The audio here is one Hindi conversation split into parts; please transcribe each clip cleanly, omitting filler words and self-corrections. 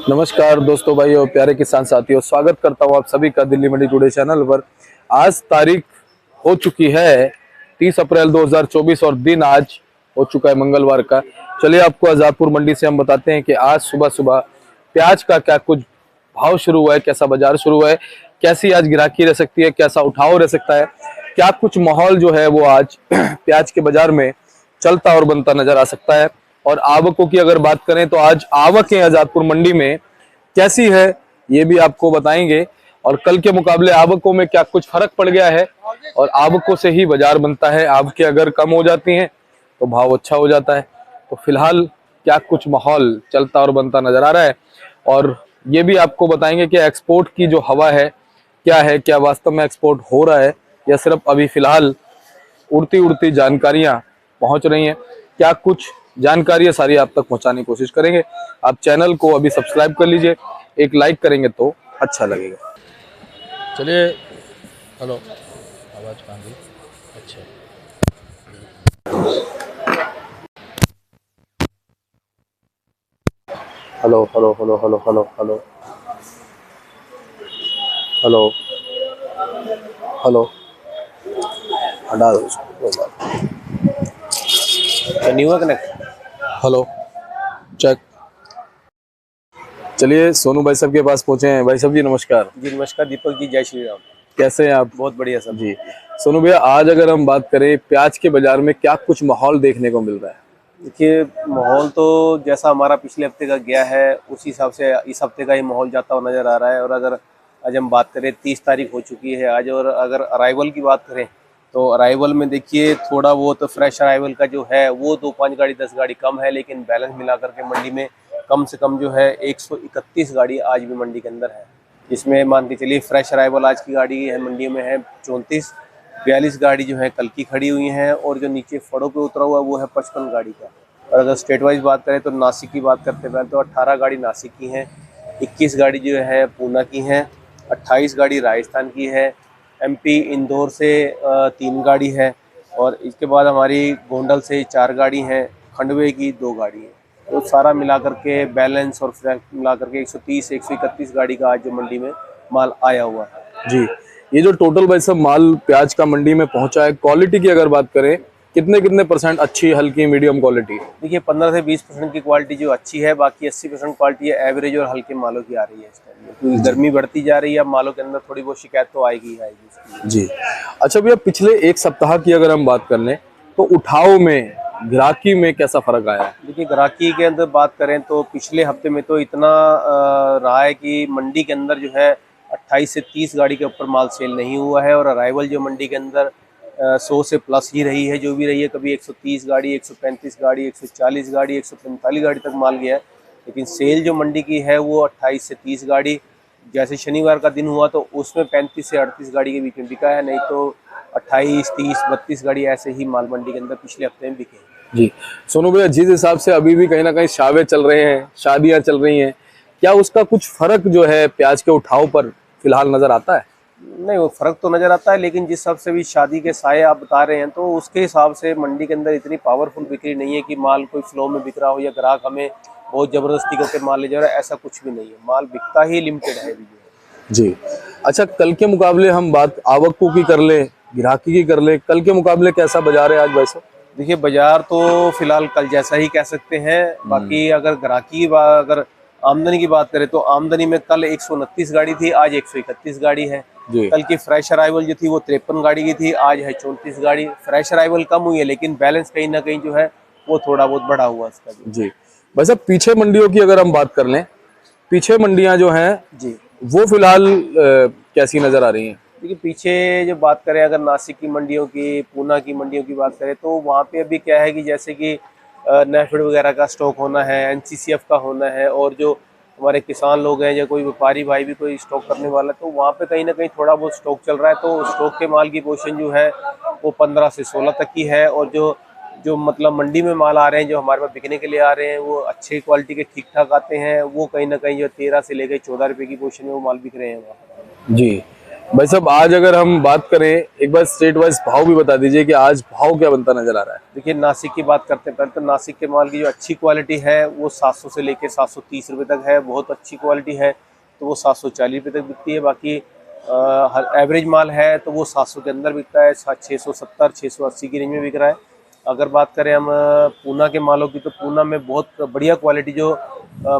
नमस्कार दोस्तों, भाई और प्यारे किसान साथियों, स्वागत करता हूं आप सभी का दिल्ली मंडी टुडे चैनल पर। आज तारीख हो चुकी है 30 अप्रैल 2024 और दिन आज हो चुका है मंगलवार का। चलिए आपको आजादपुर मंडी से हम बताते हैं कि आज सुबह सुबह प्याज का क्या कुछ भाव शुरू हुआ है, कैसा बाजार शुरू हुआ है, कैसी आज गिराकी रह सकती है, कैसा उठाव रह सकता है, क्या कुछ माहौल जो है वो आज प्याज के बाजार में चलता और बनता नजर आ सकता है। और आवकों की अगर बात करें तो आज आवकें आजादपुर मंडी में कैसी है ये भी आपको बताएंगे। और कल के मुकाबले आवकों में क्या कुछ फर्क पड़ गया है, और आवकों से ही बाजार बनता है। आवकें अगर कम हो जाती हैं तो भाव अच्छा हो जाता है। तो फिलहाल क्या कुछ माहौल चलता और बनता नजर आ रहा है, और ये भी आपको बताएंगे कि एक्सपोर्ट की जो हवा है क्या है, क्या वास्तव में एक्सपोर्ट हो रहा है या सिर्फ अभी फिलहाल उड़ती उड़ती जानकारियां पहुंच रही हैं। क्या कुछ जानकारी सारी आप तक पहुंचाने की कोशिश करेंगे। आप चैनल को अभी सब्सक्राइब कर लीजिए, एक लाइक करेंगे तो अच्छा लगेगा। चलिए, हेलो, आवाज कहाँ गई? अच्छा, hello hello hello hello hello hello hello hello, हटा दो इसको। New connect. Hello, check. चलिए सोनू भाई साहब के पास पहुंचे हैं। भाई साहब जी नमस्कार। जी नमस्कार दीपक जी, जय श्री राम। कैसे हैं आप? बहुत बढ़िया सब जी सोनू भैया, आज अगर हम बात करें प्याज के बाजार में क्या कुछ माहौल देखने को मिल रहा है? देखिए, माहौल तो जैसा हमारा पिछले हफ्ते का गया है उसी हिसाब से इस हफ्ते का ही माहौल जाता हुआ नज़र आ रहा है। और अगर आज हम बात करें 30 तारीख हो चुकी है आज, और अगर अराइवल की बात करें तो अराइवल में देखिए थोड़ा बहुत फ्रेश अराइवल का जो है वो 2-5 गाड़ी 10 गाड़ी कम है, लेकिन बैलेंस मिला करके मंडी में कम से कम जो है 131 गाड़ी आज भी मंडी के अंदर है। इसमें मान के चलिए फ्रेश अराइवल आज की गाड़ी है मंडी में है 34, 42 गाड़ी जो है कल की खड़ी हुई हैं, और जो नीचे फड़ों पे उतरा हुआ वो है 55 गाड़ी का। और अगर स्टेट वाइज बात करें तो नासिक की बात करते हैं तो 18 गाड़ी नासिक की हैं, 21 गाड़ी जो है पूना की हैं, 28 गाड़ी राजस्थान की है, एमपी इंदौर से 3 गाड़ी है, और इसके बाद हमारी गोंडल से 4 गाड़ी हैं, खंडवे की 2 गाड़ी है। तो सारा मिला करके बैलेंस और फ्रैक मिला करके 131 गाड़ी का आज जो मंडी में माल आया हुआ है। जी, ये जो टोटल भाई साहब माल प्याज का मंडी में पहुंचा है, क्वालिटी की अगर बात करें कितने कितने परसेंट अच्छी, हल्की, मीडियम क्वालिटी? देखिए 15 से 20% की क्वालिटी जो अच्छी है, बाकी 80% क्वालिटी एवरेज और हल्के मालों की आ रही है इस टाइम में, क्योंकि गर्मी बढ़ती जा रही है। अब मालों के अंदर थोड़ी बहुत शिकायत तो आएगी ही आएगी। जी, अच्छा भैया, पिछले एक सप्ताह की अगर हम बात कर लें तो उठाव में, ग्राहकी में कैसा फर्क आया है? देखिए ग्राहकी के अंदर बात करें तो पिछले हफ्ते में तो इतना रहा है कि मंडी के अंदर जो है 28 से 30 गाड़ी के ऊपर माल सेल नहीं हुआ है, और अराइवल जो मंडी के अंदर 100 से प्लस ही रही है, जो भी रही है। कभी 130 गाड़ी, 135 गाड़ी, 140 गाड़ी, 145 गाड़ी तक माल गया है, लेकिन सेल जो मंडी की है वो 28 से 30 गाड़ी। जैसे शनिवार का दिन हुआ तो उसमें 35 से 38 गाड़ी के बीच में बिका है, नहीं तो 28, 30, 32 गाड़ी ऐसे ही माल मंडी के अंदर पिछले हफ्ते में बिके हैं। जी सोनू भैया, जिस हिसाब से अभी भी कहीं ना कहीं शावे चल रहे हैं, शादियां चल रही हैं, क्या उसका कुछ फर्क जो है प्याज के उठाव पर फिलहाल नजर आता है? नहीं, वो फर्क तो नजर आता है, लेकिन जिस हिसाब से भी शादी के साए आप बता रहे हैं तो उसके हिसाब से मंडी के अंदर इतनी पावरफुल बिक्री नहीं है कि माल कोई फ्लो में बिक रहा हो या ग्राहक हमें बहुत जबरदस्ती करके माल ले जा रहा है, ऐसा कुछ भी नहीं है। माल बिकता ही लिमिटेड है अभी जो है। जी, अच्छा, कल के मुकाबले हम बात आवकों की कर ले, ग्राहकी की कर ले, कल के मुकाबले कैसा बाजार है आज वैसे? देखिए बाजार तो फिलहाल कल जैसा ही कह सकते हैं। बाकी अगर ग्राहकी अगर आमदनी की बात करें तो आमदनी में कल 129 गाड़ी थी, आज 131 गाड़ी है। जी, कल की फ्रेश अराइवल जो थी वो 53 गाड़ी की थी, आज है 34 गाड़ी। फ्रेश अराइवल कम हुई है, लेकिन बैलेंस कहीं ना कहीं जो है वो थोड़ा बहुत बढ़ा हुआ इसका भी। जी, वैसे पीछे मंडियों की अगर हम बात कर लें, पीछे मंडियां जो हैं जी वो फिलहाल कैसी नजर आ रही हैं? देखिए पीछे जो बात करें अगर नासिक की मंडियों की, पूना की मंडियों की बात करें तो वहाँ पे अभी क्या है कि जैसे कि नेफेड वगैरह का स्टॉक होना है, एनसीसीएफ का होना है, और जो हमारे किसान लोग हैं या कोई व्यापारी भाई भी कोई स्टॉक करने वाला है तो वहाँ पे कहीं ना कहीं थोड़ा बहुत स्टॉक चल रहा है। तो स्टॉक के माल की पोजीशन जो है वो 15 से 16 तक की है, और जो जो मतलब मंडी में माल आ रहे हैं, जो हमारे पास बिकने के लिए आ रहे हैं, वो अच्छे क्वालिटी के ठीक ठाक आते हैं। वो कहीं ना कहीं जो 13 से लेकर 14 रुपये की पोजीशन में वो माल बिक रहे हैं वहाँ। जी, भाई साहब आज अगर हम बात करें एक बार स्टेट वाइज भाव भी बता दीजिए कि आज भाव क्या बनता नजर आ रहा है। देखिए नासिक की बात करते हैं पहले तो नासिक के माल की जो अच्छी क्वालिटी है वो 700 से लेके 730 रुपये तक है। बहुत अच्छी क्वालिटी है तो वो 740 रुपये तक बिकती है। बाकी एवरेज माल है तो वो 700 के अंदर बिकता है, 670 680 की रेंज में बिक रहा है। अगर बात करें हम पूना के मालों की तो पूना में बहुत बढ़िया क्वालिटी जो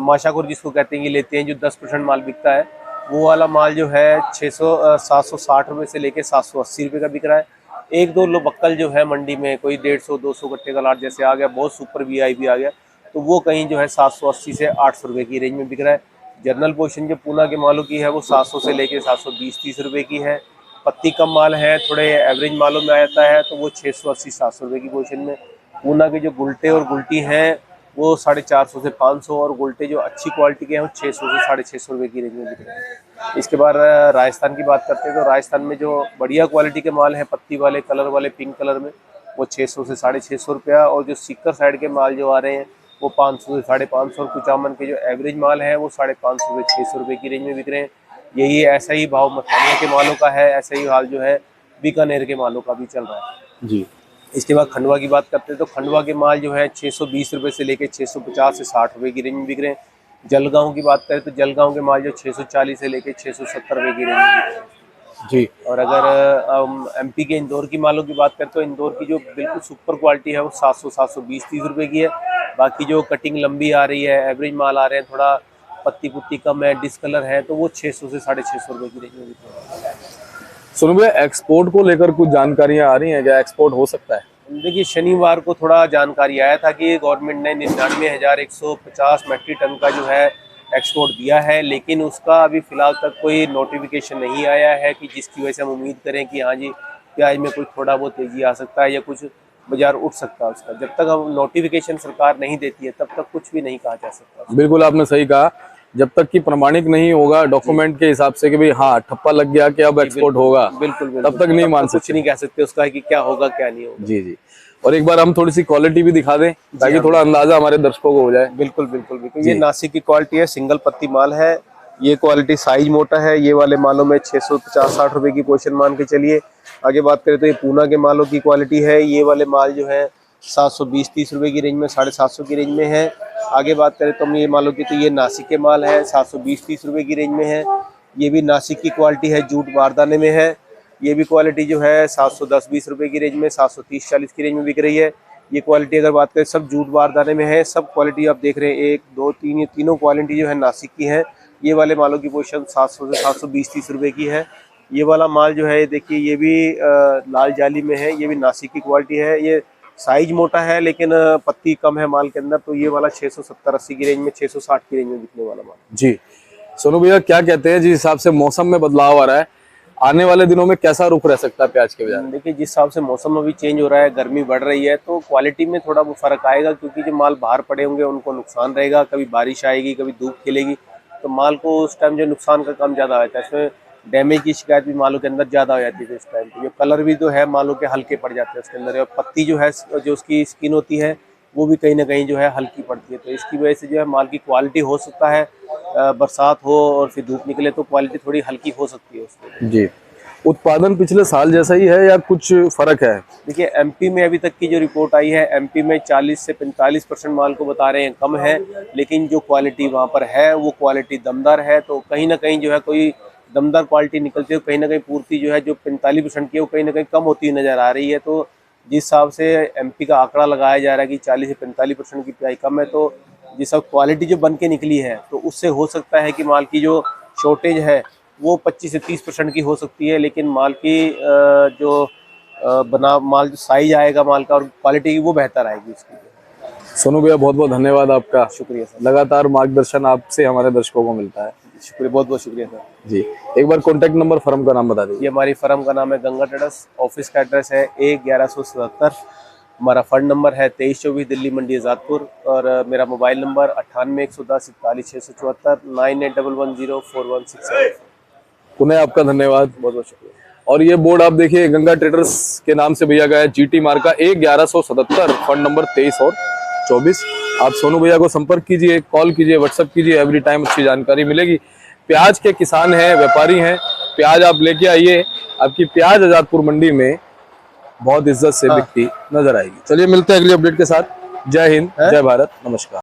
माशाकुर जिसको कहते हैं कि लेते हैं, जो 10% माल बिकता है वो वाला माल जो है 760 रुपये से लेके 780 रुपये का बिक रहा है। एक दो लोकल जो है मंडी में कोई 150-200 गट्टे का लाट जैसे आ गया, बहुत सुपर वीआईपी आ गया तो वो कहीं जो है 780 से 800 रुपये की रेंज में बिक रहा है। जनरल पोजीशन जो पूना के मालों की है वो 700 से लेके 720-30 रुपये की है। पत्ती कम माल है, थोड़े एवरेज मालों में आ जाता है तो वो 680-700 रुपये की पोजीशन में। पूना के जो गुलटे और गुलटी हैं वो 450 से 500 और गुलटे जो अच्छी क्वालिटी के हैं वो 600 से 650 रुपये की रेंज में बिक रहे हैं। इसके बाद राजस्थान की बात करते हैं तो राजस्थान में जो बढ़िया क्वालिटी के माल हैं पत्ती वाले कलर वाले पिंक कलर में वो 600 से 650 रुपया, और जो सीकर साइड के माल जो आ रहे हैं वो 500 से 550, और कुचामन के जो एवरेज माल है वो 550 से 600 रुपये की रेंज में बिक रहे हैं। यही ऐसा ही भाव मथानिया के मालों का है, ऐसा ही हाल जो है बीकानेर के मालों का भी चल रहा है जी। इसके बाद खंडवा की बात करते हैं तो खंडवा के माल जो है 620 रुपये से लेके 650 से 60 रुपये की रेंज में बिक रहे हैं। जलगांव की बात करें तो जलगांव के माल जो 640 से लेके 670 रुपये की रेंज में बिक रहे हैं जी। और अगर एमपी के इंदौर की मालों की बात करें तो इंदौर की जो बिल्कुल सुपर क्वालिटी है वो 720-30 रुपये की है। बाकी जो कटिंग लंबी आ रही है, एवरेज माल आ रहे हैं, थोड़ा पत्ती पुत्ती कम है, डिसकलर है तो वो 600 से 650 रुपये की रेंज में बिक रहे हैं। सुनो भैया एक्सपोर्ट को लेकर कुछ जानकारियां आ रही हैं क्या, एक्सपोर्ट हो सकता है? देखिए शनिवार को थोड़ा जानकारी आया था कि गवर्नमेंट ने 99,150 मैट्रिक टन का जो है एक्सपोर्ट दिया है, लेकिन उसका अभी फिलहाल तक कोई नोटिफिकेशन नहीं आया है कि जिसकी वजह से हम उम्मीद करें कि हाँ जी प्याज में कुछ थोड़ा बहुत तेजी आ सकता है या कुछ बाजार उठ सकता है उसका। जब तक हम नोटिफिकेशन सरकार नहीं देती है तब तक कुछ भी नहीं कहा जा सकता। बिल्कुल आपने सही कहा, जब तक कि प्रमाणिक नहीं होगा डॉक्यूमेंट के हिसाब से कि भाई हाँ ठप्पा लग गया कि अब एक्सपोर्ट होगा, बिल्कुल तब तक नहीं मान कुछ सकते। नहीं कह सकते उसका है कि क्या होगा क्या नहीं होगा। जी जी। और एक बार हम थोड़ी सी क्वालिटी भी दिखा दें ताकि थोड़ा अंदाजा हमारे दर्शकों को हो जाए। बिल्कुल बिल्कुल बिल्कुल। ये नासिक की क्वालिटी है, सिंगल पत्ती माल है, ये क्वालिटी साइज मोटा है। ये वाले मालों में 650-60 रुपए की पोजीशन मान के चलिए। आगे बात करें तो ये पूना के मालों की क्वालिटी है, ये वाले माल जो है 720-30 रुपए की रेंज में, 750 की रेंज में है। आगे बात करें तो हम ये मालों की तो ये नासिक के माल है 720-30 रुपए की रेंज में है। ये भी नासिक की क्वालिटी है, जूट बारदाने में है। ये भी क्वालिटी जो है 710-20 रुपए की रेंज में, 730-40 की रेंज में बिक रही है। ये क्वालिटी अगर बात करें सब जूट बारदाने में है, सब क्वालिटी आप देख रहे हैं 1 2 3 ये तीनों क्वालिटी जो है नासिक की है। ये वाले मालों की पोजीशन 700 से 720-30 रुपए की है। ये वाला माल जो है देखिए ये भी लाल जाली में है, ये भी नासिक की क्वालिटी है। ये साइज मोटा है लेकिन पत्ती कम है माल के अंदर, तो ये वाला 670-80 की रेंज में, 660 की रेंज में बिकने वाला माल। जी सोनू भैया क्या कहते हैं, जिस हिसाब से मौसम में बदलाव आ रहा है आने वाले दिनों में कैसा रुख रह सकता है प्याज के बाजार में? देखिए जिस हिसाब से मौसम अभी चेंज हो रहा है, गर्मी बढ़ रही है, तो क्वालिटी में थोड़ा वो फर्क आएगा क्योंकि जो माल बाहर पड़े होंगे उनको नुकसान रहेगा। कभी बारिश आएगी, कभी धूप खिलेगी, तो माल को उस टाइम जो नुकसान का काम ज़्यादा होता है। इसमें डैमेज की शिकायत भी मालों के अंदर ज़्यादा हो जाती है। इस टाइम पे जो कलर भी जो है मालों के हल्के पड़ जाते हैं उसके अंदर, और पत्ती जो है जो उसकी स्किन होती है वो भी कहीं ना कहीं जो है हल्की पड़ती है। तो इसकी वजह से जो है माल की क्वालिटी हो सकता है, बरसात हो और फिर धूप निकले तो क्वालिटी थोड़ी हल्की हो सकती है उसकी। जी। उत्पादन पिछले साल जैसा ही है या कुछ फर्क है? देखिए एमपी में अभी तक की जो रिपोर्ट आई है, एमपी में 40 से 45% माल को बता रहे हैं कम है, लेकिन जो क्वालिटी वहाँ पर है वो क्वालिटी दमदार है। तो कहीं ना कहीं जो है कोई दमदार क्वालिटी निकलती है, कहीं ना कहीं पूर्ति जो है जो 45% की है वो कहीं ना कहीं कम होती हुई नज़र आ रही है। तो जिस हिसाब से एमपी का आंकड़ा लगाया जा रहा है कि 40 से 45% की प्याज कम है, तो जिस क्वालिटी जो बन के निकली है तो उससे हो सकता है कि माल की जो शॉर्टेज है वो 25 से 30% की हो सकती है, लेकिन माल की जो बना माल जो साइज आएगा माल का और क्वालिटी की वो बेहतर आएगी इसकी। सोनू भैया बहुत बहुत धन्यवाद आपका, शुक्रिया सर। लगातार मार्गदर्शन आपसे हमारे दर्शकों को मिलता है। शुक्रिया, बहुत बहुत शुक्रिया सर। जी एक बार कॉन्टैक्ट नंबर फर्म का नाम बता दीजिए। ये हमारी फर्म का नाम है गंगा ट्रेडर्स, ऑफिस का एड्रेस है A1177, हमारा फंड नंबर है 2324 दिल्ली मंडी आज़ादपुर, और मेरा मोबाइल नंबर 98-110-41-674 98110416। पुनः आपका धन्यवाद, बहुत बहुत शुक्रिया। और ये बोर्ड आप देखिए गंगा ट्रेडर्स के नाम से भैया गया है, जीटी मार्का A1177, फंड नंबर 23 और 24। आप सोनू भैया को संपर्क कीजिए, कॉल कीजिए, व्हाट्सएप कीजिए, एवरी टाइम अच्छी जानकारी मिलेगी। प्याज के किसान हैं, व्यापारी हैं, प्याज आप लेके आइए, आपकी प्याज आजादपुर मंडी में बहुत इज्जत से बिकती नजर आएगी। चलिए मिलते हैं अगली अपडेट के साथ। जय हिंद, जय भारत, नमस्कार।